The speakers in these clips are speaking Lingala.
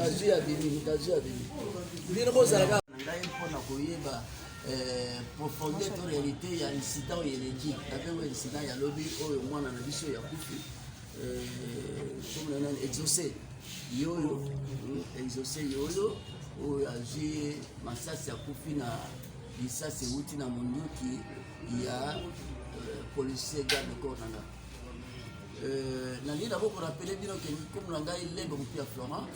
mokazi ya bini bino bozalaka ngai mpona koyeba profondeur to réalité ya incident yeleki abengo incident ya lobi oyo mwana na biso ya kufi comme exaucé yoyo oyo azwi masasi ya kufi na lisasi euti na monduki ya policier garde corps nanga nali d'abord pour rappeler bino que comme nangai lego mpia Florent,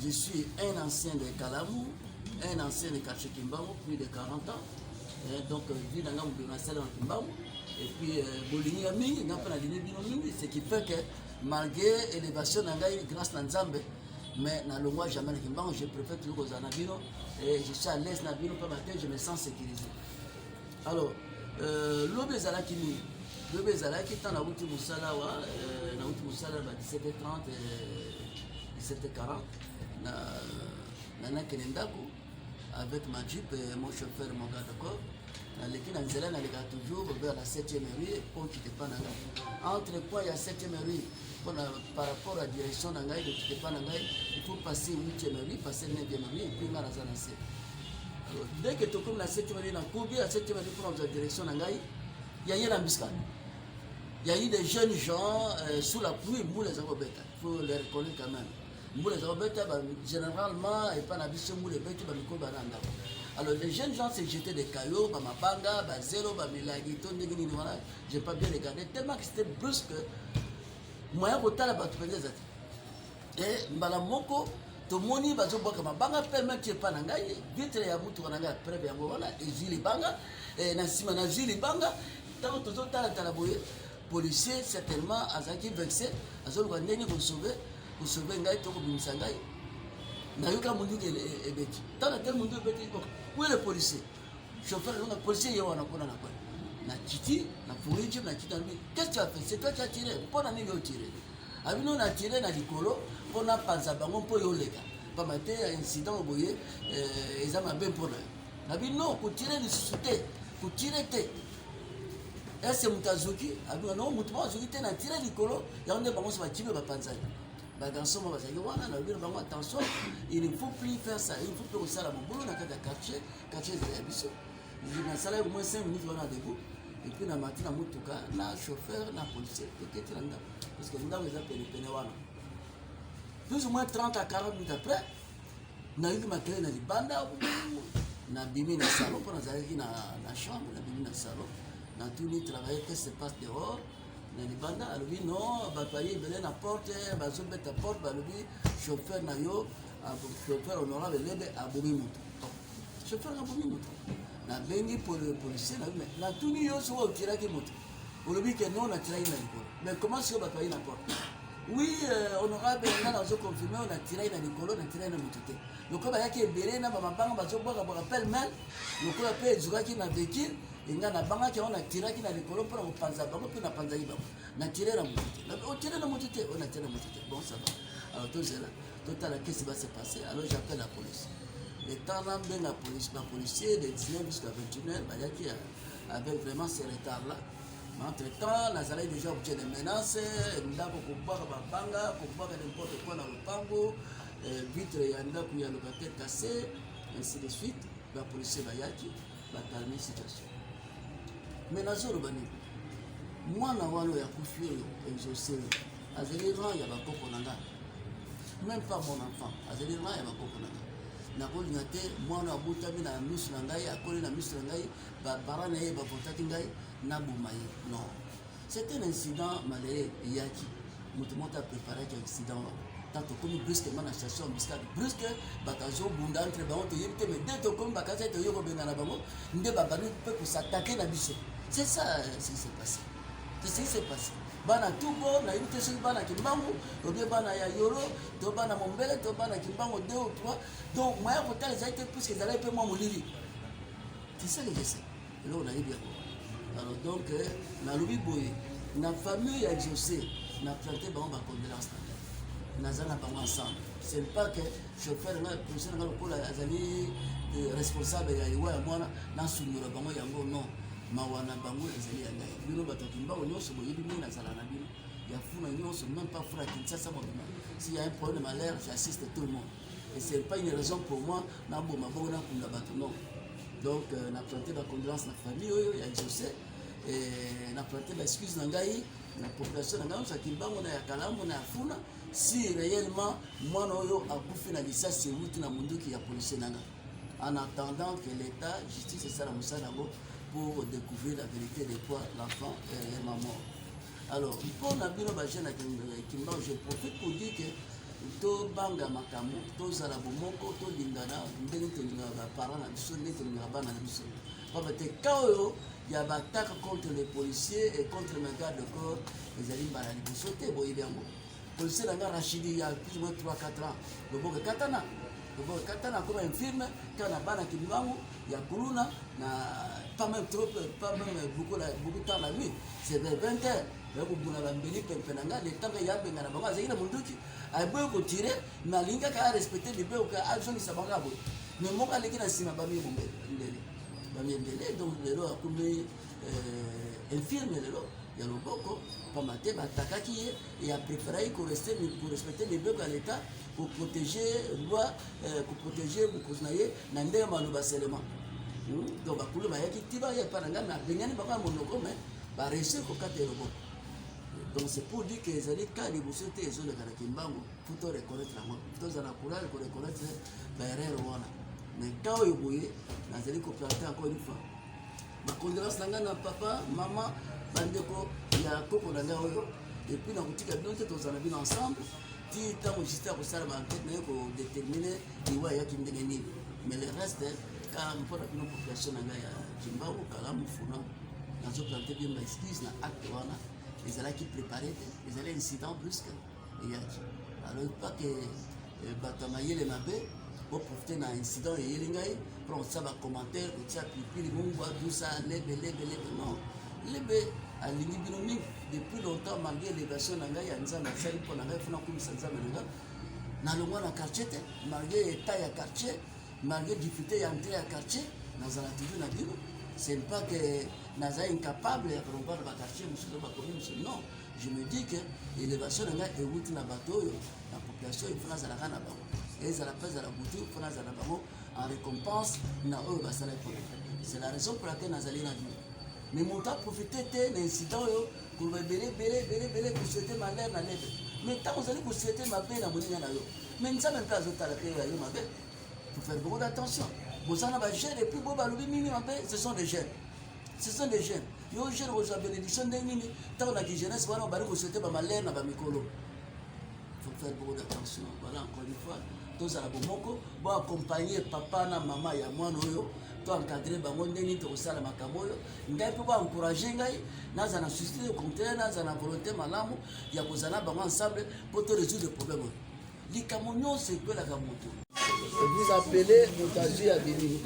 je suis un ancien de Kalamu, un ancien de Kachekimbango, plus de 40 ans. Donc vie nanga mpona sala na Kimbango et puis bolingi mingi ngapa na dini bino mingi, ce qui fait que malgré élévation nangai grâce na Nzambe mais na longwa jamais na Kimbango, je préfère toujours kozana bino et je suis à l'aise na bino pas matin, je me sens sécurisé. Alors lobe zalaki ni lobe zalaki tant na wuti musala wa na wuti musala ba 17h30 17h40 na kenendako avec ma jeep et mon chauffeur mon garde corps na leki na nzela na leka toujours vers la 7e rue pour quitter pas na entre quoi il y a 7e rue par rapport à la direction na ngai de quitter pas na ngai il faut passer 8e rue passer 9e rue et puis na zana se dès que tu comme la 7e rue na couper la 7e rue pour la direction na ngai il y a une embuscade. Il y a eu des jeunes gens sous la pluie, il faut les reconnaître quand même. Généralement, et pas alors les jeunes gens se jetaient des cailloux, banga, zéro, j'ai pas bien regardé, tellement que c'était brusque. Moyen de la bataille. Et Malamoko, tout le monde va se voir comme banga, permet pas nangai, vite les abouts, on a preuve et Zili Banga, et Nassima Nazili Banga, tant que tout le temps, policier certainement azaki vexé azoluka ndenge ko sauver ngai to ko bimisa ngai na yoka mundu ke ebeti tana tel mundu ebeti ko où est le policier chauffeur le policier yo wana kona na kwa na titi na pouriji na titi lui qu'est-ce que tu as fait c'est toi qui as tiré pona nini yo tiré abino na tiré na likolo pona panza bango po yo leka pa maté incident boye ezama ben pona abino ko tirer ni souté ko tirer te. C'est Moutazuki, non, Moutazuki, tu as tiré l'icolo, il y a un débat sur la tire de Panzani. Attention, il ne faut plus faire ça, il faut plus faire ça. Mon boulot, on a qu'à quartier, c'est l'habitude. Je n'ai salaire au moins 5 minutes debout, et puis la matinée, na chauffeur, na policier, parce que nous avons les pénéwana. Plus ou moins 30 à 40 minutes après, on a eu ma clé dans les bandes, on a bimé dans le salon, on a allé dans la chambre, on a bimé dans le salon. Dans tout le travail, qu'est-ce qui se passe dehors? Dans les bandes, lui non, bataille, il la porte, bazou bête à porte, lui chauffeur nayo, chauffeur honorable l'aide à Bomimout. Chauffeur à Bomimout. Na bengi pour le policier, mais la tout n'y a soit au tirage qui monte. Au lobby que non, on a tiré dans l'école. Mais comment si on bataille la porte? Oui, honorable, on a confirmé, on a tiré dans l'école, on a tiré dans l'école. Le corps a été béré, on a bazou boire, on rappelle même, le corps a fait Zouaki n'a vécu. Inga na banga ki on a tiré qui na likolo pour on panza bango puis na panza iba na tiré na mutite on tiré na mutite on a tiré na mutite bon ça va alors tout cela tout à la qu'est-ce qui va se passer alors j'appelle la police le temps là ben la police ma policier de 19 jusqu'à 21h bah qui avec vraiment ces retards là mais entre temps la zala déjà obtient des menaces ndako kubaka banga kubaka n'importe quoi dans le pango vitre ya ndako ya locataire cassé ainsi de suite la police va yaki va calmer situation. Mais nazoro bani mwana walo ya kufi oyo exaucé azeli ran ya bakoko nanga même pas mon enfant azeli ran ya bakoko nanga na kolinga te mwana abutami na misu na ngai akoli na misu na ngai babara na ye bavotaki ngai na bomaye non c'est un incident malheureux yaki moto moto a préparé un accident tant comme brusquement na station embuscade brusque batazo bunda entre bango to yebite mais dès to comme bakaza to yoko benga na bango nde babanu peut s'attaquer na biso. C'est ça ce qui s'est passé. C'est ce qui s'est passé. Bana tubo na yute sur bana Kimbangu, ou bien bana ya Yoro, to bana Mombele, to bana Kimbangu 2 ou 3. Donc moi pour telle ça a été plus que ça allait peu moi mon lili. C'est ça que je sais. Et là on a eu bien. Alors donc na lobi boye, na famille a exaucé, na planté bango ba condolence. Nazana bango ensemble. C'est pas que chauffeur na policier na ko la azali responsable ya iwa mwana na sunura bango yango non. Mawana bango ezali ya ngai bino bato Kimbango nyonso boyebi nini nazala na bino ya funa nyonso même pas funa Kinshasa mobima s'il y a un problème à l'air j'assiste tout le monde Et ce n'est pas une raison pour moi, non. Donc, on a planté la condoléance à la famille, il y a exaucé. Et on a planté l'excuse dans la population dans la Funa. Si réellement, moi, je suis ça, c'est où tu as mondu qui a policier. En attendant que l'État, justice et ça, pour découvrir la vérité de quoi l'enfant est mort. Alors, pour la jeune je profite pour dire que to banga makamu to zala bomoko to lingana ndenge to lingana parents na biso ndenge to lingana bana na biso parce que quand il y a attaque contre les policiers et contre les gardes de corps les alliés balali sauter boye yango policier nga Rachidi il y a plus ou moins 3-4 ans le boka katana comme infirme quand na bana kimbangu ya kuluna na pas même beaucoup de temps la nuit c'est vers 20h bakubuna bambeli pempenanga le temps ya benga na bango azaki na munduki aiboye ko tirer mais linga ka respecter les beaux ka action sa banga bo mais mo ka leki na sima bami mbele donc lelo akumbi infirme lelo ya loboko pamate batakaki et a préféré pour respecter les beaux à l'état pour protéger loi pour protéger bukoznaye na ndema maloba seulement donc bakulu bayaki tiba ya pananga na bengani baka monoko mais ba réussir ko katero bo. Donc c'est pour dire que les années quand les bosses étaient les zones de Kimbango, tout reconnaître la mort, tout en courage pour reconnaître la erreur. Mais quand vous voyez, dans les coopératives encore une fois, ma condoléance na papa, maman, bandeko, il y a coco nanga et puis dans la boutique à bien tous en habillent ensemble. Ti temps juste pour ça la enquête mais pour déterminer les voyages qui me donnent. Mais le reste quand on peut la population nanga ya Kimbango, Kalamu, Funa, dans une planté bien excuse na acte wana. Les allants qui préparaient, les allants incidents plus que alors pas que batamaye les mabé pour profiter d'un incident et il prend ça va commentaire ou ça puis les gens voient tout ça lebe non lebe à l'inibinomie depuis longtemps malgré les versions n'angai à nzama ça il pour n'angai fona comme ça nzama na longwa na quartier malgré état ya quartier malgré difficulté ya entrer à quartier dans la toujours na bio. C'est pas que Naza est incapable de revoir le quartier, non. Je me dis que l'élévation de la route na bateau, la population est France à la Rana. Et ils à la place à la boutique, France à la Bamo, en récompense, c'est la raison pour laquelle Naza est là. Mais mon temps profiter de l'incident, pour me belé, pour souhaiter ma lèvre, ma lèvre. Mais tant vous allez vous souhaiter ma paix dans mon lien, mais nous sommes même pas à la paix, ma paix. Il faut faire beaucoup d'attention. Vous en avez jeunes et puis ce sont des jeunes. Ce sont des jeunes. Ils ont jeunes aux bénédictions des mini. Tant qu'on a dit jeunesse, voilà, on va vous souhaiter ma lèvre, ma micolo. Il faut faire beaucoup d'attention. Voilà, encore une fois. Tous à la bomoko, bon accompagner papa, na maman, ya moi, noyo. Toi encadrer bango ndeni to sala makamoyo. Ngai pe ba encourager ngai, naza na susciter le contraire, naza na volonté malamu, ya kozala bango ensemble pour te résoudre le problème. Likamonyo c'est que la gamoto. Vous appelez Moutazi à Béni,